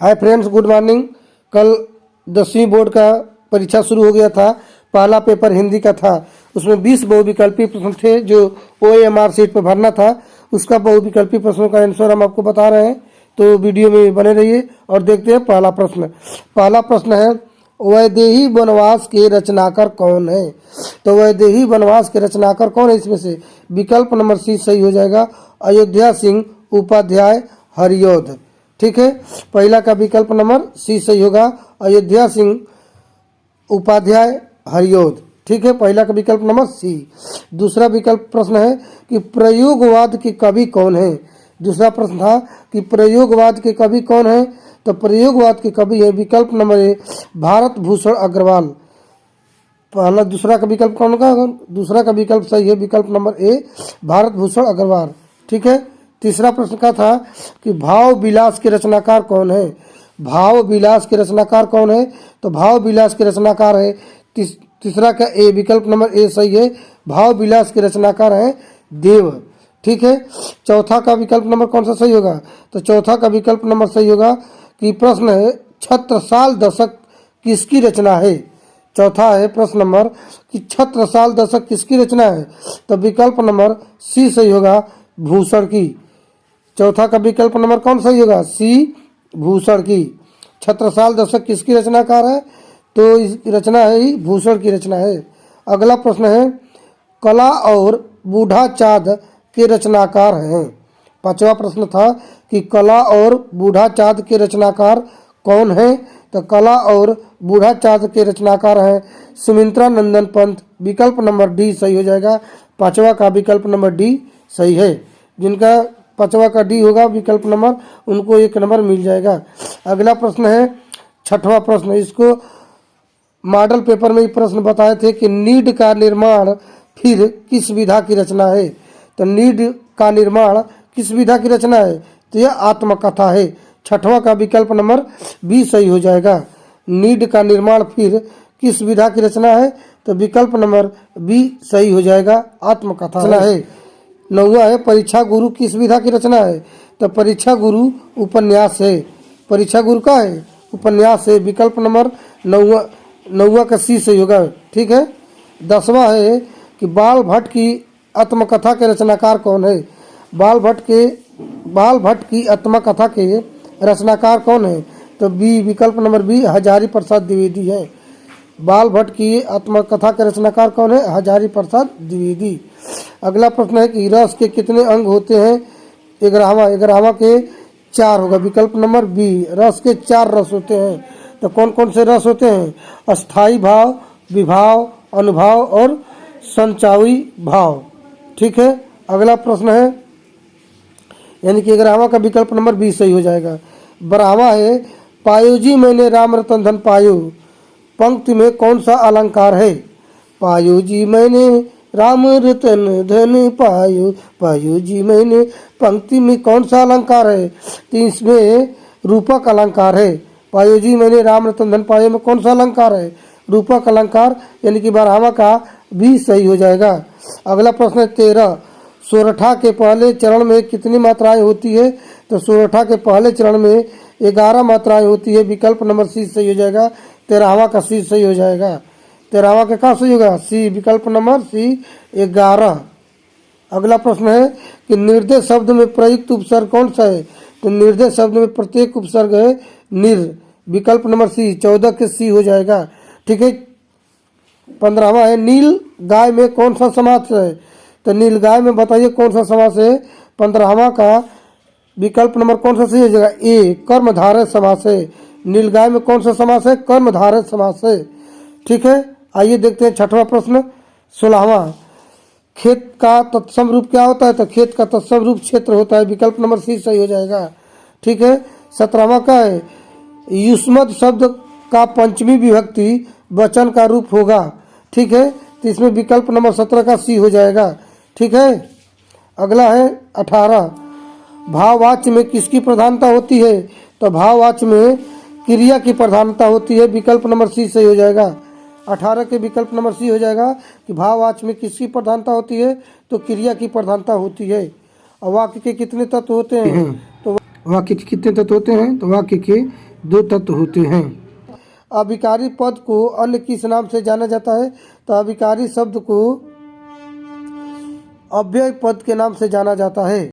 Hi friends, good morning. कल 10वीं board का परीक्षा शुरू हो गया था। पहला पेपर हिंदी का था। उसमें 20 बहुविकल्पी प्रश्न थे जो OMR सीट पर भरना था। उसका बहुविकल्पी प्रश्नों का आंसर हम आपको बता रहे हैं, तो वीडियो में बने रहिए और देखते हैं पहला प्रश्न। पहला प्रश्न है, वैदेही वनवास के रचनाकार कौन है? तो वैदेही वनवास के रचनाकार कौन है? इसमें से विकल्प नंबर सी सही हो जाएगा, अयोध्या सिंह उपाध्याय हरिऔध। ठीक है, पहला का विकल्प नंबर सी सही होगा, अयोध्या सिंह उपाध्याय हरिऔध। ठीक है, पहला का विकल्प नंबर सी। दूसरा विकल्प प्रश्न है कि प्रयोगवाद के कवि कौन है? दूसरा प्रश्न था कि प्रयोगवाद के कवि कौन है? तो प्रयोगवाद के कवि है विकल्प नंबर ए, भारत भूषण अग्रवाल। पहला दूसरा का विकल्प कौन का? दूसरा का विकल्प सही है, विकल्प नंबर ए, भारत भूषण अग्रवाल। ठीक है, तीसरा प्रश्न का था कि भाव विलास के रचनाकार कौन है? भाव विलास के रचनाकार कौन है? तो भाव विलास के रचनाकार है तीसरा का ए, विकल्प नंबर ए सही है, भाव विलास के रचनाकार है देव। ठीक है, चौथा का विकल्प नंबर कौन सा सही होगा? तो चौथा का विकल्प नंबर सही होगा कि प्रश्न है छत्रसाल दशक किसकी रचना है? चौथा है प्रश्न नंबर कि छत्रसाल दशक किसकी रचना है? तो विकल्प नंबर सी सही होगा, भूषण की। चौथा का विकल्प नंबर कौन सही होगा? सी, भूषण की। छत्रसाल दशक किसकी रचनाकार है? तो इसकी रचना है ही भूषण की रचना है। अगला प्रश्न है, कला और बूढ़ा चाँद के रचनाकार हैं। पांचवा प्रश्न था कि कला और बूढ़ा चाँद के रचनाकार कौन है? तो कला और बूढ़ा चाँद के रचनाकार हैं सुमित्रा नंदन पंत। विकल्प नंबर डी सही हो जाएगा, पांचवा का विकल्प नंबर डी सही है। जिनका पांचवा का डी होगा विकल्प नंबर, उनको 1 नंबर मिल जाएगा। अगला प्रश्न है छठवां प्रश्न। इसको मॉडल पेपर में प्रश्न बताए थे कि नीड का निर्माण फिर किस विधा की रचना है? तो नीड का निर्माण किस विधा की रचना है? तो यह आत्मकथा है। छठवां का विकल्प नंबर बी सही हो जाएगा। नीड का निर्माण फिर किस विधा की रचना है? तो विकल्प नंबर बी सही हो जाएगा, आत्मकथा है। नौवा है, परीक्षा गुरु किस विधा की रचना है? तो परीक्षा गुरु उपन्यास है। परीक्षा गुरु का है उपन्यास है, विकल्प नंबर नौवा का सी सही होगा। ठीक है, 10वां है कि बाल भट्ट की आत्मकथा के रचनाकार कौन है? बाल भट्ट की आत्मकथा के रचनाकार कौन है? तो बी, विकल्प नंबर बी, हजारी प्रसाद द्विवेदी है। बाल भट्ट की आत्मकथा के रचनाकार कौन है? हजारी प्रसाद द्विवेदी। अगला प्रश्न है कि रस के कितने अंग होते हैं? 11वां के 4 होगा, विकल्प नंबर बी, रस के 4 रस होते हैं। तो कौन कौन से रस होते हैं? अस्थाई भाव, विभाव, अनुभाव और संचावी भाव। ठीक है, अगला प्रश्न है यानी कि 11वां का विकल्प नंबर बी सही हो जाएगा। 12वां है, पायो जी मैंने राम रतन धन पायो, पंक्ति में कौन सा अलंकार है? पायो जी मैंने राम रतन धन पायो, पायो जी मैंने, पंक्ति में कौन सा अलंकार है? तो इसमें रूपक अलंकार है। पायो जी मैंने राम रतन धन पायो में कौन सा अलंकार है? रूपक अलंकार, यानी कि 12वां का भी सही हो जाएगा। अगला प्रश्न है 13, सोरठा के पहले चरण में कितनी मात्राएं होती है? तो सोरठा के पहले चरण में 11 मात्राएं होती है, विकल्प नंबर सी सही हो जाएगा। 13वां का सी सही हो जाएगा। 13वां का सही होगा? सी, विकल्प नंबर सी, 11। अगला प्रश्न है कि निर्देश शब्द में प्रयुक्त उपसर्ग कौन सा है? तो निर्देश शब्द में प्रत्येक उपसर्ग है निर, विकल्प नंबर सी, 14 के सी हो जाएगा। ठीक है, 15वां है, नील गाय में कौन सा समास है? तो नील गाय में बताइए कौन सा समास है? 15वां का विकल्प नंबर कौन सा सही हो जाएगा? ए, कर्मधारय समास है। नील गाय में कौन सा समास है? कर्मधारय समास है। ठीक है, आइए देखते हैं छठवां प्रश्न। 16वां, खेत का तत्सम रूप क्या होता है? तो खेत का तत्सम रूप क्षेत्र होता है, विकल्प नंबर सी सही हो जाएगा। ठीक है, 17वां का है, युष्मद शब्द का पंचमी विभक्ति वचन का रूप होगा। ठीक है, तो इसमें विकल्प नंबर 17 का सी हो जाएगा। ठीक है, अगला है 18, भाववाच्य में किसकी प्रधानता होती है? तो भाववाच्य में क्रिया की प्रधानता होती है, विकल्प नंबर सी सही हो जाएगा। 18 के विकल्प नंबर सी हो जाएगा कि भाववाच्य में किसकी प्रधानता होती है? तो क्रिया की प्रधानता होती है। और वाक्य के कितने तत्व होते हैं? तो वाक्य के कितने तत्व होते हैं? तो वाक्य के दो तत्व होते हैं। अभिकारी पद को अन्य किस नाम से जाना जाता है? तो अभिकारी शब्द को अव्यय पद के नाम से जाना जाता है।